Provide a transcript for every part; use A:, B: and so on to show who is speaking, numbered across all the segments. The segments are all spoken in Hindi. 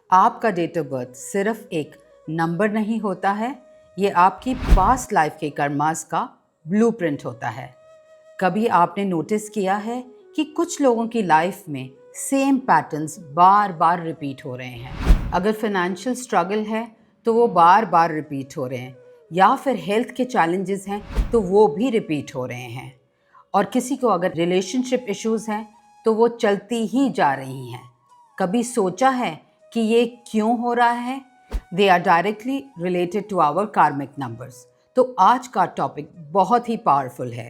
A: आपका डेट ऑफ बर्थ सिर्फ एक नंबर नहीं होता है, ये आपकी पास्ट लाइफ के कर्मास का ब्लूप्रिंट होता है। कभी आपने नोटिस किया है कि कुछ लोगों की लाइफ में सेम पैटर्न्स बार बार रिपीट हो रहे हैं। अगर फाइनेंशियल स्ट्रगल है तो वो बार बार रिपीट हो रहे हैं, या फिर हेल्थ के चैलेंजेस हैं तो वो भी रिपीट हो रहे हैं। और किसी को अगर रिलेशनशिप इश्यूज़ हैं तो वो चलती ही जा रही हैं। कभी सोचा है कि ये क्यों हो रहा है? They are directly related to our karmic numbers. तो आज का टॉपिक बहुत ही पावरफुल है।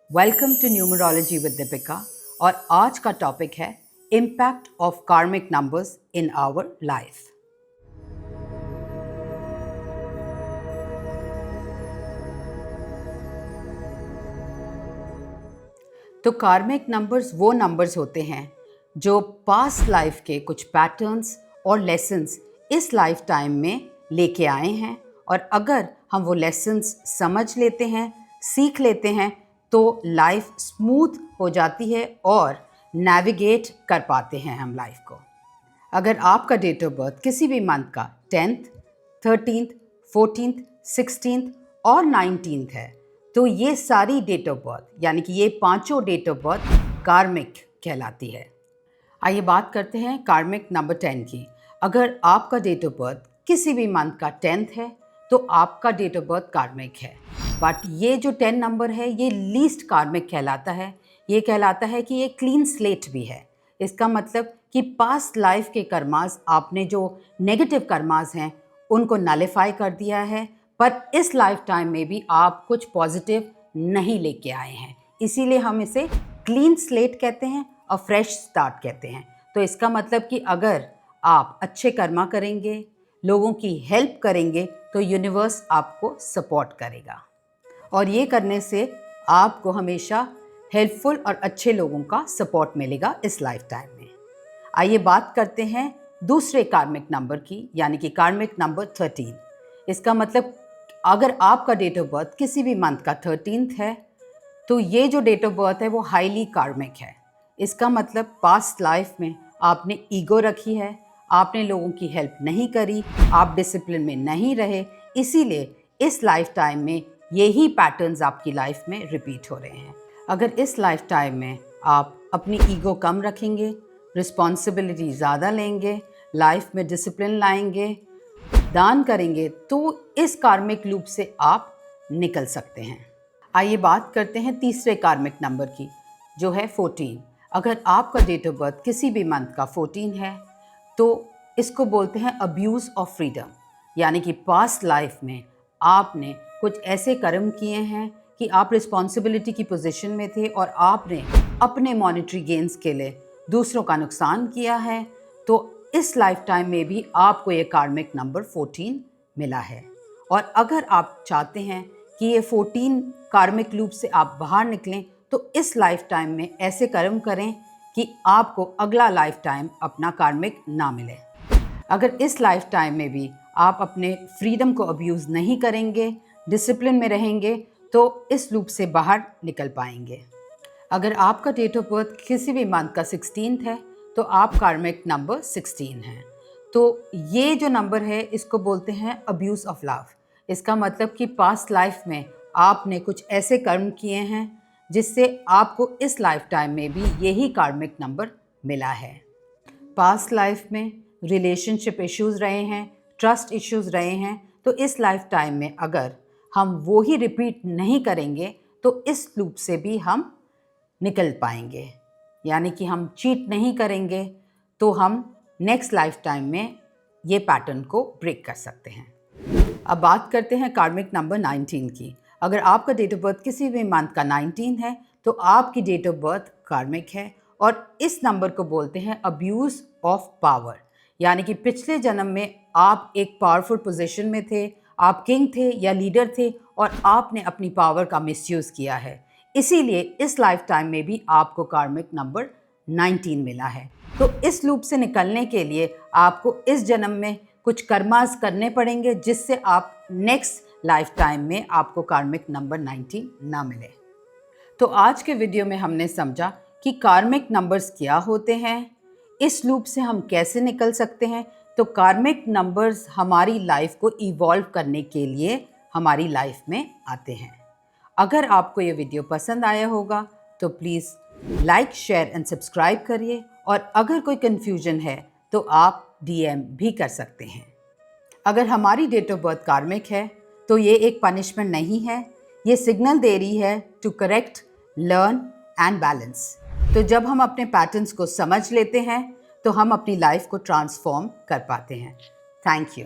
A: Welcome to numerology with Deepika. और आज का टॉपिक है impact of karmic numbers in our life. तो कार्मिक नंबर्स वो नंबर्स होते हैं जो पास्ट लाइफ के कुछ पैटर्न्स और लेसन्स इस लाइफ टाइम में लेके आए हैं, और अगर हम वो लेसन्स समझ लेते हैं, सीख लेते हैं, तो लाइफ स्मूथ हो जाती है और नेविगेट कर पाते हैं हम लाइफ को। अगर आपका डेट ऑफ बर्थ किसी भी मंथ का 10th, 13th, 14th, 16th और 19th है, तो ये सारी डेट ऑफ बर्थ यानी कि ये पांचों डेट ऑफ बर्थ कार्मिक कहलाती है। आइए बात करते हैं कार्मिक नंबर 10 की। अगर आपका डेट ऑफ बर्थ किसी भी मंथ का 10th है तो आपका डेट ऑफ बर्थ कार्मिक है। बट ये जो 10 नंबर है ये लीस्ट कार्मिक कहलाता है। ये कहलाता है कि ये क्लीन स्लेट भी है। इसका मतलब कि पास्ट लाइफ के कर्मास, आपने जो नेगेटिव कर्मास हैं उनको नलिफाई कर दिया है, पर इस लाइफ टाइम में भी आप कुछ पॉजिटिव नहीं लेके आए हैं। इसीलिए हम इसे क्लीन स्लेट कहते हैं और फ्रेश स्टार्ट कहते हैं। तो इसका मतलब कि अगर आप अच्छे कर्मा करेंगे, लोगों की हेल्प करेंगे, तो यूनिवर्स आपको सपोर्ट करेगा, और ये करने से आपको हमेशा हेल्पफुल और अच्छे लोगों का सपोर्ट मिलेगा इस लाइफ टाइम में। आइए बात करते हैं दूसरे कार्मिक नंबर की, यानी कि कार्मिक नंबर 13। इसका मतलब अगर आपका डेट ऑफ बर्थ किसी भी मंथ का 13th है तो ये जो डेट ऑफ बर्थ है वो हाईली कार्मिक है। इसका मतलब पास्ट लाइफ में आपने ईगो रखी है, आपने लोगों की हेल्प नहीं करी, आप डिसिप्लिन में नहीं रहे, इसीलिए इस लाइफ टाइम में यही पैटर्न्स आपकी लाइफ में रिपीट हो रहे हैं। अगर इस लाइफ टाइम में आप अपनी ईगो कम रखेंगे, रिस्पॉन्सिबिलिटी ज़्यादा लेंगे, लाइफ में डिसिप्लिन लाएंगे, दान करेंगे, तो इस कार्मिक लूप से आप निकल सकते हैं। आइए बात करते हैं तीसरे कार्मिक नंबर की, जो है 14। अगर आपका डेट ऑफ बर्थ किसी भी मंथ का 14 है तो इसको बोलते हैं अब्यूज़ ऑफ फ्रीडम। यानी कि पास्ट लाइफ में आपने कुछ ऐसे कर्म किए हैं कि आप रिस्पॉन्सिबिलिटी की पोजीशन में थे और आपने अपने मॉनेटरी गेन्स के लिए दूसरों का नुकसान किया है। तो इस लाइफ टाइम में भी आपको ये कार्मिक नंबर 14 मिला है। और अगर आप चाहते हैं कि ये 14 कार्मिक लूप से आप बाहर निकलें, तो इस लाइफ टाइम में ऐसे कर्म करें कि आपको अगला लाइफ टाइम अपना कार्मिक ना मिले। अगर इस लाइफ टाइम में भी आप अपने फ्रीडम को अब्यूज़ नहीं करेंगे, डिसिप्लिन में रहेंगे, तो इस लूप से बाहर निकल पाएंगे। अगर आपका डेट ऑफ बर्थ किसी भी मंथ का 16th है तो आप कार्मिक नंबर 16 हैं। तो ये जो नंबर है इसको बोलते हैं अब्यूज़ ऑफ लव। इसका मतलब कि पास्ट लाइफ में आपने कुछ ऐसे कर्म किए हैं जिससे आपको इस लाइफ टाइम में भी यही कार्मिक नंबर मिला है। पास्ट लाइफ में रिलेशनशिप इश्यूज़ रहे हैं, ट्रस्ट इश्यूज़ रहे हैं, तो इस लाइफ टाइम में अगर हम वो ही रिपीट नहीं करेंगे तो इस लूप से भी हम निकल पाएंगे। यानी कि हम चीट नहीं करेंगे तो हम नेक्स्ट लाइफ टाइम में ये पैटर्न को ब्रेक कर सकते हैं। अब बात करते हैं कार्मिक नंबर 19 की। अगर आपका डेट ऑफ बर्थ किसी भी मंथ का 19 है तो आपकी डेट ऑफ बर्थ कार्मिक है, और इस नंबर को बोलते हैं अब्यूज़ ऑफ पावर। यानी कि पिछले जन्म में आप एक पावरफुल पोजीशन में थे, आप किंग थे या लीडर थे, और आपने अपनी पावर का मिसयूज़ किया है। इसीलिए इस लाइफ टाइम में भी आपको कार्मिक नंबर 19 मिला है। तो इस लूप से निकलने के लिए आपको इस जन्म में कुछ कर्मास करने पड़ेंगे जिससे आप नेक्स्ट लाइफ टाइम में आपको कार्मिक नंबर 19 ना मिले। तो आज के वीडियो में हमने समझा कि कार्मिक नंबर्स क्या होते हैं, इस लूप से हम कैसे निकल सकते हैं। तो कार्मिक नंबर्स हमारी लाइफ को इवॉल्व करने के लिए हमारी लाइफ में आते हैं। अगर आपको ये वीडियो पसंद आया होगा तो please like, share and subscribe करिए, और अगर कोई कन्फ्यूजन है तो आप DM भी कर सकते हैं। अगर हमारी डेट ऑफ बर्थ कार्मिक है तो ये एक पनिशमेंट नहीं है, ये सिग्नल दे रही है to correct, learn and balance. तो जब हम अपने पैटर्न्स को समझ लेते हैं तो हम अपनी लाइफ को ट्रांसफॉर्म कर पाते हैं। Thank you.